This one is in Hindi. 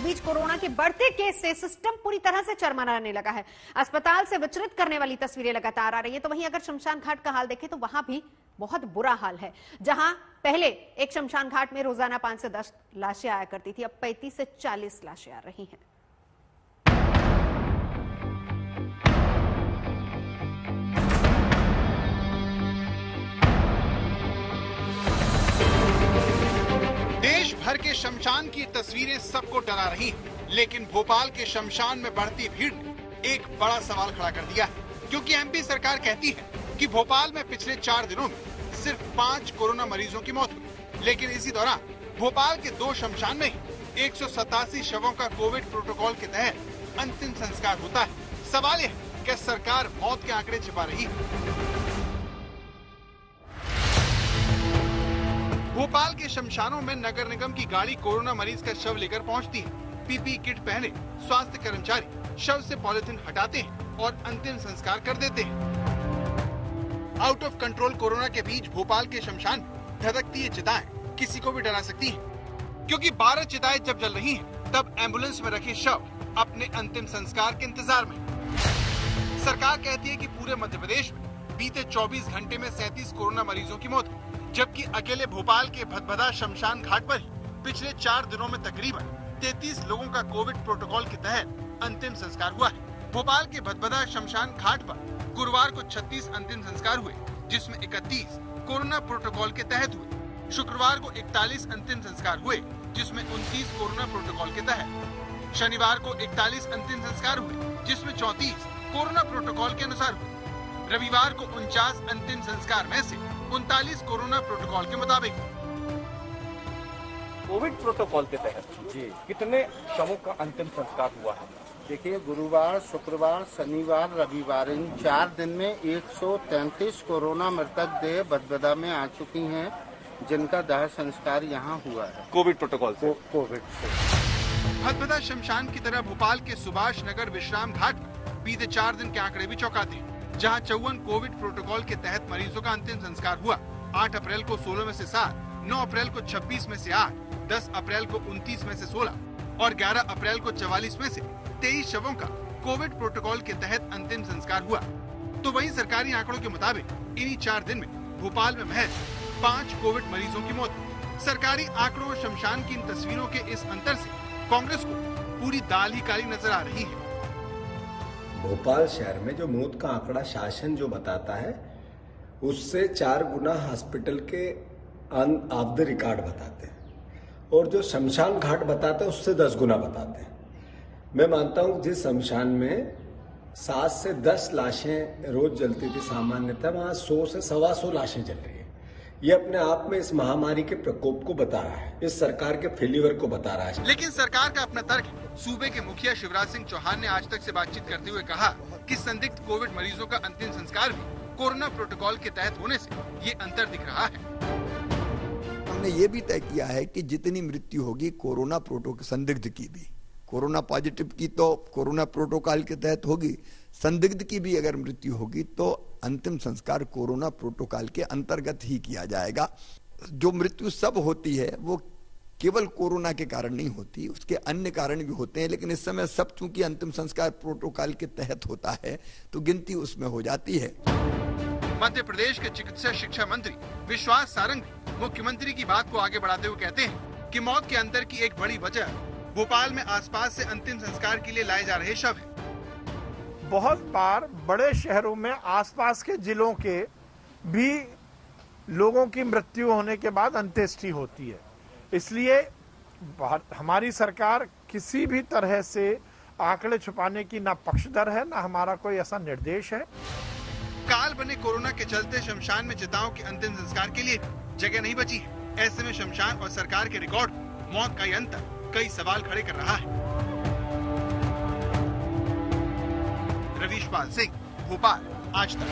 बीच कोरोना के बढ़ते केस से सिस्टम पूरी तरह से चरमराने लगा है। अस्पताल से विचलित करने वाली तस्वीरें लगातार आ रही है। तो वहीं अगर शमशान घाट का हाल देखें तो वहां भी बहुत बुरा हाल है। जहां पहले एक शमशान घाट में रोजाना 5 से 10 लाशें आया करती थी, अब 35 से 40 लाशें आ रही हैं। देश भर के शमशान की तस्वीरें सबको डरा रही हैं, लेकिन भोपाल के शमशान में बढ़ती भीड़ ने एक बड़ा सवाल खड़ा कर दिया है, क्योंकि एमपी सरकार कहती है कि भोपाल में पिछले 4 दिनों में सिर्फ 5 कोरोना मरीजों की मौत हुई, लेकिन इसी दौरान भोपाल के 2 शमशान में ही 187 शवों का कोविड प्रोटोकॉल के तहत अंतिम संस्कार होता है। सवाल यह है कि सरकार मौत के आंकड़े छिपा रही है। भोपाल के शमशानों में नगर निगम की गाड़ी कोरोना मरीज का शव लेकर पहुंचती है। पीपीई किट पहने स्वास्थ्य कर्मचारी शव से पॉलिथीन हटाते हैं और अंतिम संस्कार कर देते हैं। आउट ऑफ कंट्रोल कोरोना के बीच भोपाल के शमशान धधकती ये चिताएं किसी को भी डरा सकती हैं, क्योंकि 12 चिताएं जब जल रही हैं, तब एम्बुलेंस में रखे शव अपने अंतिम संस्कार के इंतजार में। सरकार कहती है कि पूरे मध्य प्रदेश में बीते 24 घंटे में 37 कोरोना मरीजों की मौत, जबकि अकेले भोपाल के भदभदा शमशान घाट पर ही पिछले 4 दिनों में तकरीबन 33 लोगों का कोविड प्रोटोकॉल के तहत अंतिम संस्कार हुआ है। भोपाल के भदभदा शमशान घाट पर गुरुवार को 36 अंतिम संस्कार हुए, जिसमें 31 कोरोना प्रोटोकॉल के तहत हुए। शुक्रवार को 41 अंतिम संस्कार हुए, जिसमें 29 कोरोना प्रोटोकॉल के तहत। शनिवार को 41 अंतिम संस्कार हुए, जिसमें 34 कोरोना प्रोटोकॉल के अनुसार हुए। रविवार को 49 अंतिम संस्कार में से 39 कोरोना प्रोटोकॉल के मुताबिक। कोविड प्रोटोकॉल के तहत जी कितने शवों का अंतिम संस्कार हुआ है? देखिए, गुरुवार, शुक्रवार, शनिवार, रविवार इन 4 दिन में 133 कोरोना मृतक देह भदभदा में आ चुकी हैं, जिनका दाह संस्कार यहाँ हुआ है कोविड प्रोटोकॉल से। कोविड से भदभदा शमशान की तरह भोपाल के सुभाष नगर विश्राम घाट पर बीते 4 दिन के आंकड़े भी चौंकाते हैं, जहां 54 कोविड प्रोटोकॉल के तहत मरीजों का अंतिम संस्कार हुआ। 8 अप्रैल को 16 में से 7, 9 अप्रैल को 26 में से 8, 10 अप्रैल को 29 में से 16 और 11 अप्रैल को 44 में से 23 शवों का कोविड प्रोटोकॉल के तहत अंतिम संस्कार हुआ। तो वहीं सरकारी आंकड़ों के मुताबिक इन्हीं 4 दिन में भोपाल में महज 5 कोविड मरीजों की मौत। सरकारी आंकड़ों और शमशान की इन तस्वीरों के इस अंतर से कांग्रेस को पूरी दाल ही काली नजर आ रही है। भोपाल शहर में जो मौत का आंकड़ा शासन जो बताता है, उससे 4 गुना हॉस्पिटल के ऑफ द रिकॉर्ड बताते हैं, और जो शमशान घाट बताते हैं उससे 10 गुना बताते हैं। मैं मानता हूं जिस शमशान में 7 से 10 लाशें रोज जलती थी सामान्यतः, वहां 100 से 125 लाशें जल रही है। ये अपने आप में इस महामारी के प्रकोप को बता रहा है, इस सरकार के फेल्यूर को बता रहा है। लेकिन सरकार का अपना तर्क है। सूबे के मुखिया शिवराज सिंह चौहान ने आज तक से बातचीत करते हुए कहा कि संदिग्ध कोविड मरीजों का अंतिम संस्कार भी कोरोना प्रोटोकॉल के तहत होने से ये अंतर दिख रहा है। हमने ये भी तय किया है कि जितनी मृत्यु होगी कोरोना प्रोटोकॉल संदिग्ध की भी, कोरोना पॉजिटिव की तो कोरोना प्रोटोकॉल के तहत होगी, संदिग्ध की भी अगर मृत्यु होगी तो अंतिम संस्कार कोरोना प्रोटोकॉल के अंतर्गत ही किया जाएगा। जो मृत्यु सब होती है वो केवल कोरोना के कारण नहीं होती, उसके अन्य कारण भी होते हैं, लेकिन इस समय सब चूंकि अंतिम संस्कार प्रोटोकॉल के तहत होता है तो गिनती उसमें हो जाती है। मध्य प्रदेश के चिकित्सा शिक्षा मंत्री विश्वास सारंग मुख्यमंत्री की बात को आगे बढ़ाते हुए कहते हैं कि मौत के अंतर की एक बड़ी वजह भोपाल में आसपास से अंतिम संस्कार के लिए लाए जा रहे शव है। बहुत बार बड़े शहरों में आसपास के जिलों के भी लोगों की मृत्यु होने के बाद अंत्येष्टि होती है, इसलिए हमारी सरकार किसी भी तरह से आंकड़े छुपाने की ना पक्षधर है, ना हमारा कोई ऐसा निर्देश है। काल बने कोरोना के चलते शमशान में चिताओं के अंतिम संस्कार के लिए जगह नहीं बची है। ऐसे में शमशान और सरकार के रिकॉर्ड मौत का ये अंतर कई सवाल खड़े कर रहा है। रवीश पाल सिंह, भोपाल, आज तक।